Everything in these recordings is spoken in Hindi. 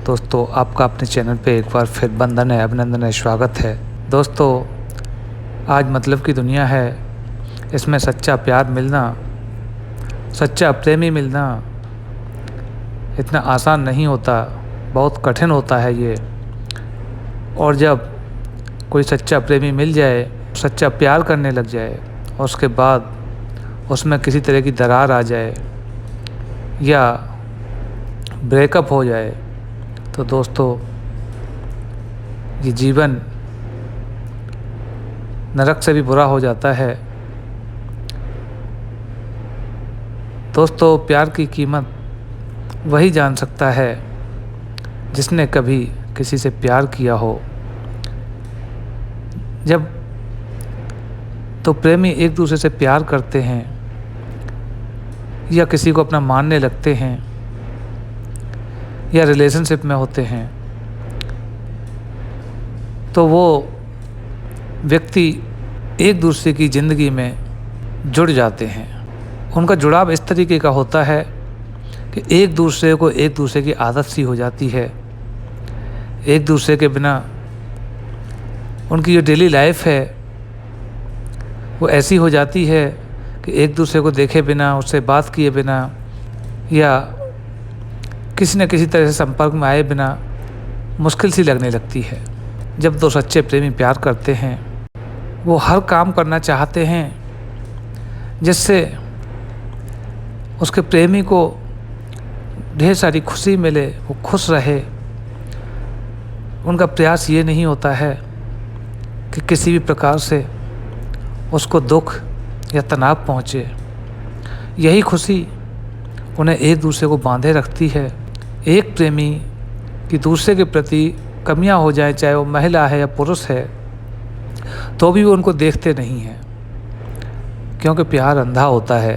दोस्तों आपका अपने चैनल पे एक बार फिर बंधन है, अभिनंदन है, स्वागत है। दोस्तों आज मतलब की दुनिया है, इसमें सच्चा प्यार मिलना, सच्चा प्रेमी मिलना इतना आसान नहीं होता, बहुत कठिन होता है ये। और जब कोई सच्चा प्रेमी मिल जाए, सच्चा प्यार करने लग जाए और उसके बाद उसमें किसी तरह की दरार आ जाए या ब्रेकअप हो जाए तो दोस्तों ये जीवन नरक से भी बुरा हो जाता है। दोस्तों प्यार की कीमत वही जान सकता है जिसने कभी किसी से प्यार किया हो। जब तो प्रेमी एक दूसरे से प्यार करते हैं या किसी को अपना मानने लगते हैं या रिलेशनशिप में होते हैं तो वो व्यक्ति एक दूसरे की ज़िंदगी में जुड़ जाते हैं। उनका जुड़ाव इस तरीके का होता है कि एक दूसरे को एक दूसरे की आदत सी हो जाती है। एक दूसरे के बिना उनकी जो डेली लाइफ है वो ऐसी हो जाती है कि एक दूसरे को देखे बिना, उससे बात किए बिना या किसी न किसी तरह से संपर्क में आए बिना मुश्किल सी लगने लगती है। जब दो सच्चे प्रेमी प्यार करते हैं वो हर काम करना चाहते हैं जिससे उसके प्रेमी को ढेर सारी खुशी मिले, वो खुश रहे। उनका प्रयास ये नहीं होता है कि किसी भी प्रकार से उसको दुख या तनाव पहुँचे। यही खुशी उन्हें एक दूसरे को बांधे रखती है। एक प्रेमी की दूसरे के प्रति कमियां हो जाए, चाहे वो महिला है या पुरुष है, तो भी वो उनको देखते नहीं हैं, क्योंकि प्यार अंधा होता है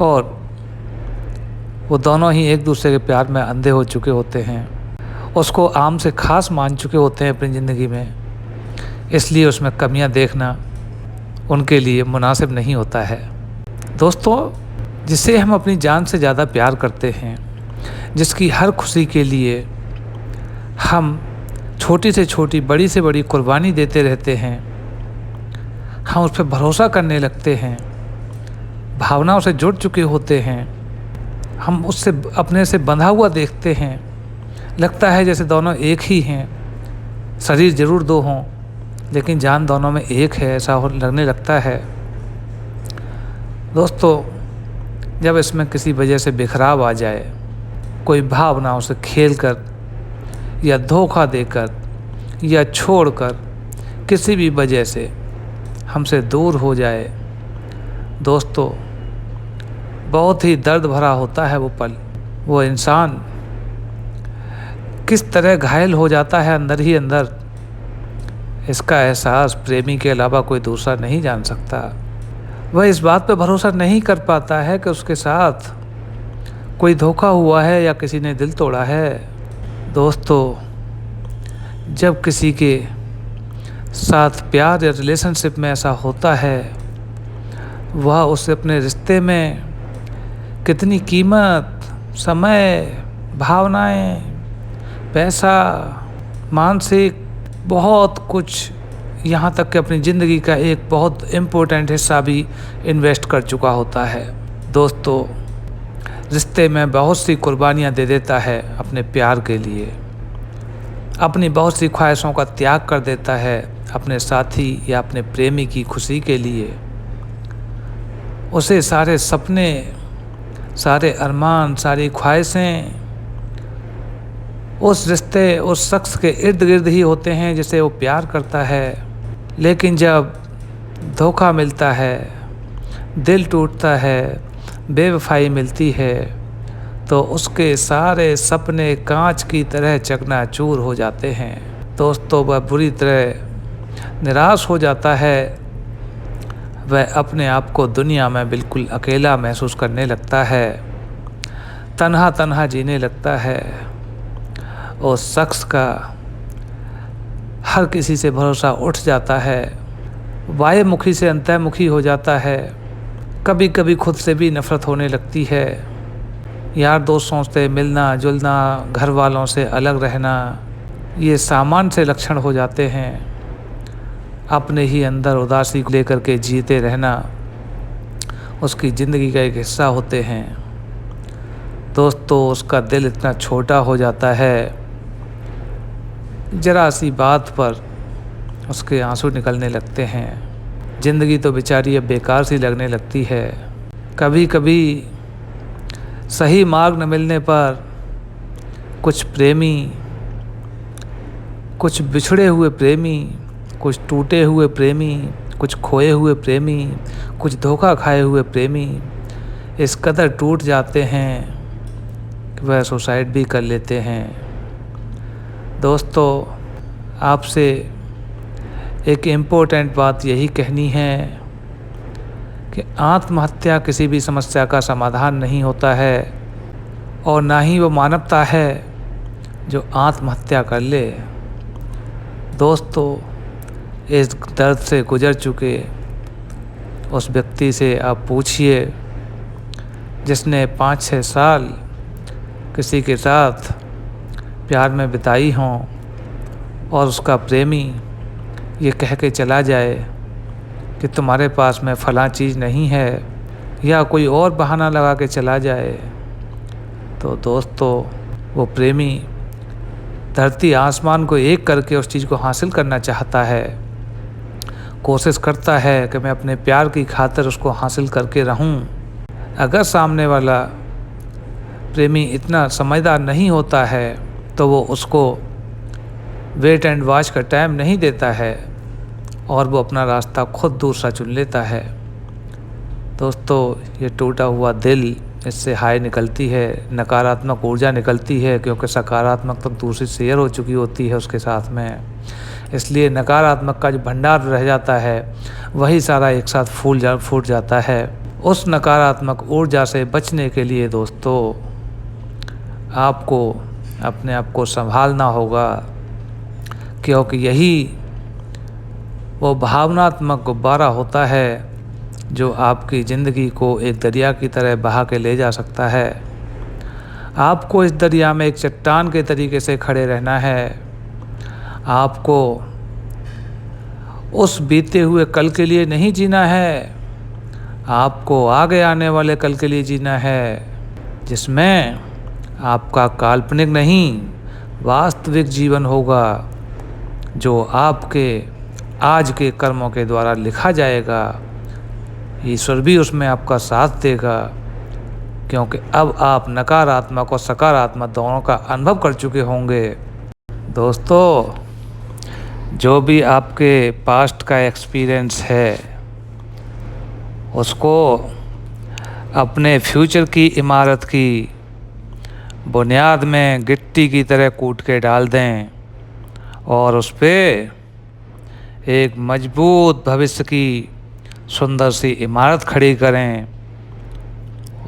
और वो दोनों ही एक दूसरे के प्यार में अंधे हो चुके होते हैं। उसको आम से ख़ास मान चुके होते हैं अपनी ज़िंदगी में, इसलिए उसमें कमियां देखना उनके लिए मुनासिब नहीं होता है। दोस्तों जिसे हम अपनी जान से ज़्यादा प्यार करते हैं, जिसकी हर खुशी के लिए हम छोटी से छोटी, बड़ी से बड़ी कुर्बानी देते रहते हैं, हम उस पर भरोसा करने लगते हैं, भावनाओं से जुड़ चुके होते हैं, हम उससे अपने से बंधा हुआ देखते हैं, लगता है जैसे दोनों एक ही हैं। शरीर ज़रूर दो हों लेकिन जान दोनों में एक है, ऐसा लगने लगता है। दोस्तों जब इसमें किसी वजह से बिखराव आ जाए, कोई भावनाओं से खेलकर या धोखा देकर या छोड़कर किसी भी वजह से हमसे दूर हो जाए, दोस्तों बहुत ही दर्द भरा होता है वो पल। वो इंसान किस तरह घायल हो जाता है अंदर ही अंदर, इसका एहसास प्रेमी के अलावा कोई दूसरा नहीं जान सकता। वह इस बात पर भरोसा नहीं कर पाता है कि उसके साथ कोई धोखा हुआ है या किसी ने दिल तोड़ा है। दोस्तों जब किसी के साथ प्यार या रिलेशनशिप में ऐसा होता है, वह उसे अपने रिश्ते में कितनी कीमत, समय, भावनाएं, पैसा, मानसिक बहुत कुछ, यहाँ तक कि अपनी ज़िंदगी का एक बहुत इम्पोर्टेंट हिस्सा भी इन्वेस्ट कर चुका होता है। दोस्तों रिश्ते में बहुत सी कुर्बानियाँ दे देता है अपने प्यार के लिए, अपनी बहुत सी ख्वाहिशों का त्याग कर देता है अपने साथी या अपने प्रेमी की खुशी के लिए। उसे सारे सपने, सारे अरमान, सारी ख्वाहिशें उस रिश्ते, उस शख्स के इर्द गिर्द ही होते हैं जिसे वो प्यार करता है। लेकिन जब धोखा मिलता है, दिल टूटता है, बेवफाई मिलती है, तो उसके सारे सपने कांच की तरह चकनाचूर हो जाते हैं। दोस्तों वह बुरी तरह निराश हो जाता है, वह अपने आप को दुनिया में बिल्कुल अकेला महसूस करने लगता है, तन्हा तन्हा जीने लगता है। उस शख्स का हर किसी से भरोसा उठ जाता है, बाह्यमुखी से अंतर्मुखी हो जाता है, कभी कभी खुद से भी नफ़रत होने लगती है। यार दोस्तों से मिलना जुलना, घर वालों से अलग रहना, ये सामान्य से लक्षण हो जाते हैं। अपने ही अंदर उदासी को लेकर के जीते रहना उसकी ज़िंदगी का एक हिस्सा होते हैं। दोस्तों उसका दिल इतना छोटा हो जाता है, ज़रा सी बात पर उसके आंसू निकलने लगते हैं। ज़िंदगी तो बेचारी अब बेकार सी लगने लगती है। कभी कभी सही मार्ग न मिलने पर कुछ प्रेमी, कुछ बिछड़े हुए प्रेमी, कुछ टूटे हुए प्रेमी, कुछ खोए हुए प्रेमी, कुछ धोखा खाए हुए प्रेमी इस कदर टूट जाते हैं कि वह सुसाइड भी कर लेते हैं। दोस्तों आपसे एक इम्पोर्टेंट बात यही कहनी है कि आत्महत्या किसी भी समस्या का समाधान नहीं होता है और ना ही वो मानवता है जो आत्महत्या कर ले। दोस्तों इस दर्द से गुजर चुके उस व्यक्ति से आप पूछिए जिसने 5-6 साल किसी के साथ प्यार में बिताई हों और उसका प्रेमी ये कह के चला जाए कि तुम्हारे पास में फ़लाँ चीज़ नहीं है, या कोई और बहाना लगा के चला जाए, तो दोस्तों वो प्रेमी धरती आसमान को एक करके उस चीज़ को हासिल करना चाहता है, कोशिश करता है कि मैं अपने प्यार की खातिर उसको हासिल करके रहूं। अगर सामने वाला प्रेमी इतना समझदार नहीं होता है तो वो उसको वेट एंड वॉच का टाइम नहीं देता है और वो अपना रास्ता खुद दूसरा चुन लेता है। दोस्तों ये टूटा हुआ दिल, इससे हाय निकलती है, नकारात्मक ऊर्जा निकलती है, क्योंकि सकारात्मक तक दूसरी शेयर हो चुकी होती है उसके साथ में। इसलिए नकारात्मक का जो भंडार रह जाता है वही सारा एक साथ फूट जाता है। उस नकारात्मक ऊर्जा से बचने के लिए दोस्तों आपको अपने आप को संभालना होगा, क्योंकि यही वो भावनात्मक गुब्बारा होता है जो आपकी ज़िंदगी को एक दरिया की तरह बहा के ले जा सकता है। आपको इस दरिया में एक चट्टान के तरीके से खड़े रहना है। आपको उस बीते हुए कल के लिए नहीं जीना है, आपको आगे आने वाले कल के लिए जीना है, जिसमें आपका काल्पनिक नहीं वास्तविक जीवन होगा जो आपके आज के कर्मों के द्वारा लिखा जाएगा। ईश्वर भी उसमें आपका साथ देगा, क्योंकि अब आप नकारात्मक और सकारात्मक दोनों का अनुभव कर चुके होंगे। दोस्तों जो भी आपके पास्ट का एक्सपीरियंस है उसको अपने फ्यूचर की इमारत की बुनियाद में गिट्टी की तरह कूट के डाल दें और उस पर एक मजबूत भविष्य की सुंदर सी इमारत खड़ी करें।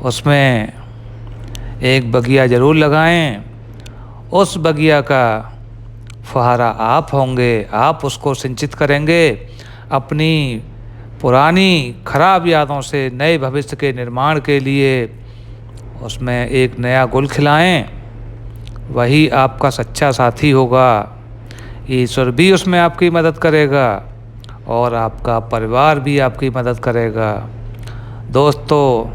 उसमें एक बगिया ज़रूर लगाएं। उस बगिया का फुहारा आप होंगे, आप उसको सिंचित करेंगे। अपनी पुरानी खराब यादों से नए भविष्य के निर्माण के लिए उसमें एक नया गुल खिलाएं। वही आपका सच्चा साथी होगा। ईश्वर भी उसमें आपकी मदद करेगा और आपका परिवार भी आपकी मदद करेगा। दोस्तों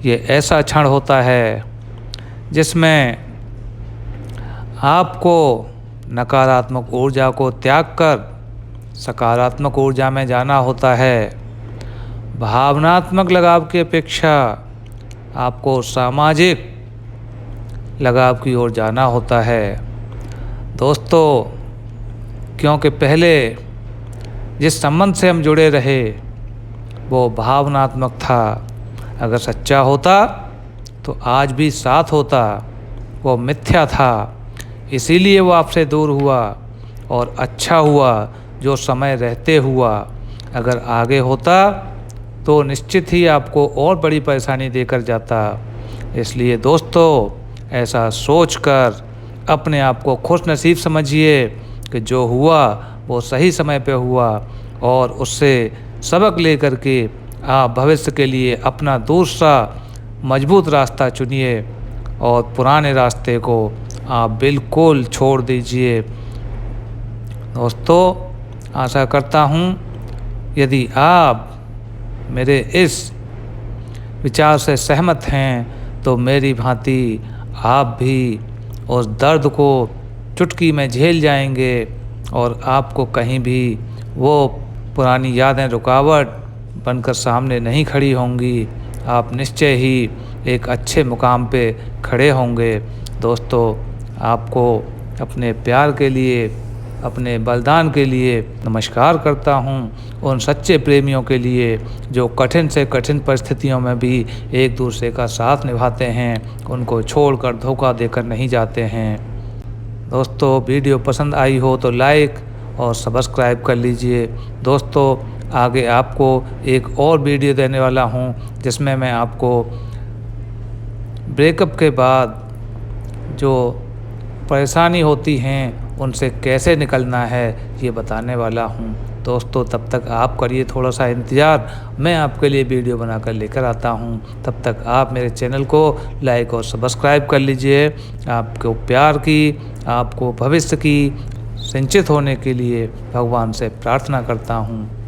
ये ऐसा क्षण होता है जिसमें आपको नकारात्मक ऊर्जा को त्याग कर सकारात्मक ऊर्जा में जाना होता है। भावनात्मक लगाव की अपेक्षा आपको सामाजिक लगाव की ओर जाना होता है। दोस्तों क्योंकि पहले जिस संबंध से हम जुड़े रहे वो भावनात्मक था, अगर सच्चा होता तो आज भी साथ होता। वो मिथ्या था, इसीलिए वो आपसे दूर हुआ, और अच्छा हुआ जो समय रहते हुआ। अगर आगे होता तो निश्चित ही आपको और बड़ी परेशानी देकर जाता। इसलिए दोस्तों ऐसा सोचकर अपने आप को खुशनसीब समझिए कि जो हुआ वो सही समय पे हुआ, और उससे सबक लेकर के आप भविष्य के लिए अपना दूसरा मजबूत रास्ता चुनिए और पुराने रास्ते को आप बिल्कुल छोड़ दीजिए। दोस्तों, आशा करता हूँ यदि आप मेरे इस विचार से सहमत हैं तो मेरी भांति आप भी उस दर्द को चुटकी में झेल जाएंगे और आपको कहीं भी वो पुरानी यादें रुकावट बनकर सामने नहीं खड़ी होंगी। आप निश्चय ही एक अच्छे मुकाम पे खड़े होंगे। दोस्तों, आपको अपने प्यार के लिए, अपने बलिदान के लिए नमस्कार करता हूँ। उन सच्चे प्रेमियों के लिए जो कठिन से कठिन परिस्थितियों में भी एक दूसरे का साथ निभाते हैं, उनको छोड़कर धोखा देकर नहीं जाते हैं। दोस्तों, वीडियो पसंद आई हो तो लाइक और सब्सक्राइब कर लीजिए। दोस्तों, आगे आपको एक और वीडियो देने वाला हूँ जिसमें मैं आपको ब्रेकअप के बाद जो परेशानी होती हैं उनसे कैसे निकलना है ये बताने वाला हूँ। दोस्तों, तब तक आप करिए थोड़ा सा इंतज़ार, मैं आपके लिए वीडियो बनाकर लेकर आता हूँ। तब तक आप मेरे चैनल को लाइक और सब्सक्राइब कर लीजिए। आपको प्यार की, आपको भविष्य की सिंचित होने के लिए भगवान से प्रार्थना करता हूँ।